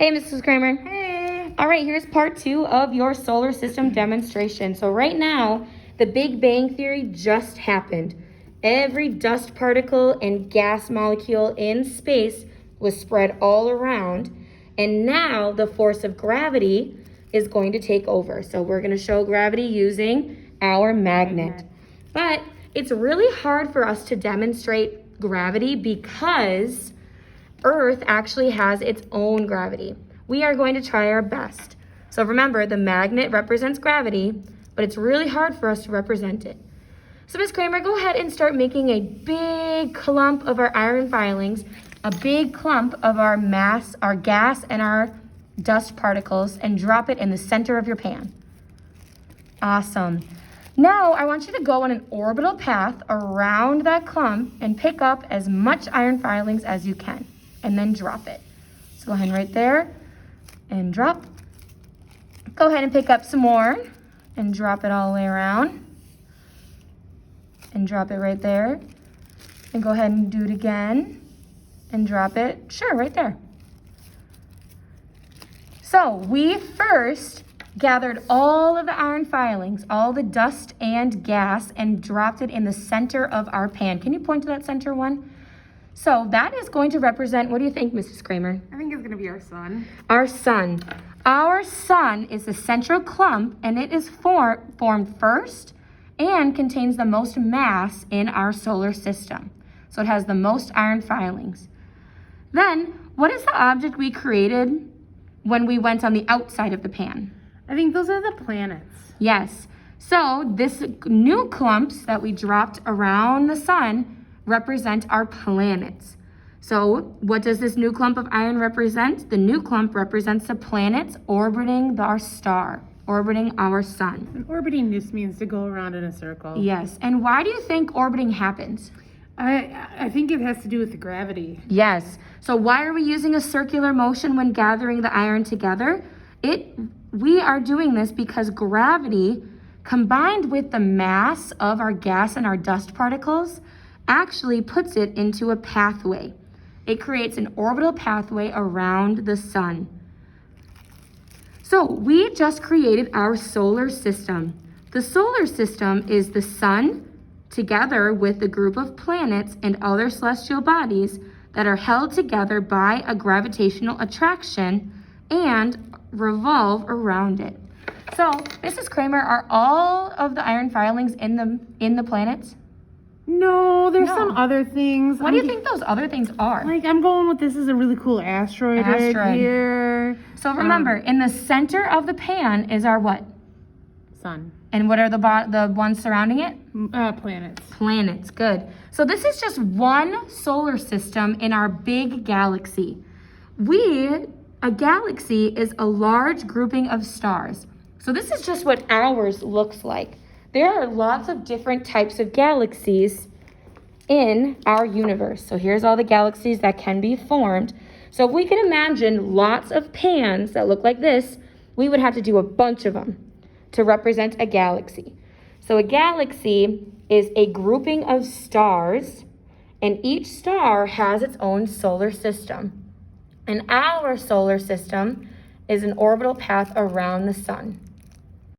Hey, Mrs. Kramer. Hey. All right, here's part 2 of your solar system demonstration. So right now, the Big Bang Theory just happened. Every dust particle and gas molecule in space was spread all around, and now the force of gravity is going to take over. So we're going to show gravity using our magnet. But it's really hard for us to demonstrate gravity because Earth actually has its own gravity. We are going to try our best. So remember, the magnet represents gravity, but it's really hard for us to represent it. So Ms. Kramer, go ahead and start making a big clump of our iron filings, a big clump of our mass, our gas, and our dust particles, and drop it in the center of your pan. Awesome. Now I want you to go on an orbital path around that clump and pick up as much iron filings as you can, and then drop it. So go ahead and right there and drop. Go ahead and pick up some more and drop it all the way around. And drop it right there. And go ahead and do it again and drop it. Sure, right there. So we first gathered all of the iron filings, all the dust and gas, and dropped it in the center of our pan. Can you point to that center one? So that is going to represent, what do you think, Mrs. Kramer? I think it's going to be our sun. Our sun. Our sun is the central clump, and it is formed first and contains the most mass in our solar system. So it has the most iron filings. Then, what is the object we created when we went on the outside of the pan? I think those are the planets. Yes. So this new clumps that we dropped around the sun represent our planets. So what does this new clump of iron represent? The new clump represents the planets orbiting our star, orbiting our sun. And orbiting just means to go around in a circle. Yes. And why do you think orbiting happens? I think it has to do with the gravity. Yes. So why are we using a circular motion when gathering the iron together? We are doing this because gravity, combined with the mass of our gas and our dust particles, actually puts it into a pathway. It creates an orbital pathway around the sun. So we just created our solar system. The solar system is the sun together with a group of planets and other celestial bodies that are held together by a gravitational attraction and revolve around it. So, Mrs. Kramer, are all of the iron filings in the planets? No, there's some other things. What do you think those other things are? Like, I'm going with this is a really cool asteroid right here. So remember, in the center of the pan is our what? Sun. And what are the ones surrounding it? Planets. Planets, good. So this is just one solar system in our big galaxy. A galaxy is a large grouping of stars. So this is just what ours looks like. There are lots of different types of galaxies in our universe. So here's all the galaxies that can be formed. So if we can imagine lots of pans that look like this, we would have to do a bunch of them to represent a galaxy. So a galaxy is a grouping of stars, and each star has its own solar system. And our solar system is an orbital path around the sun.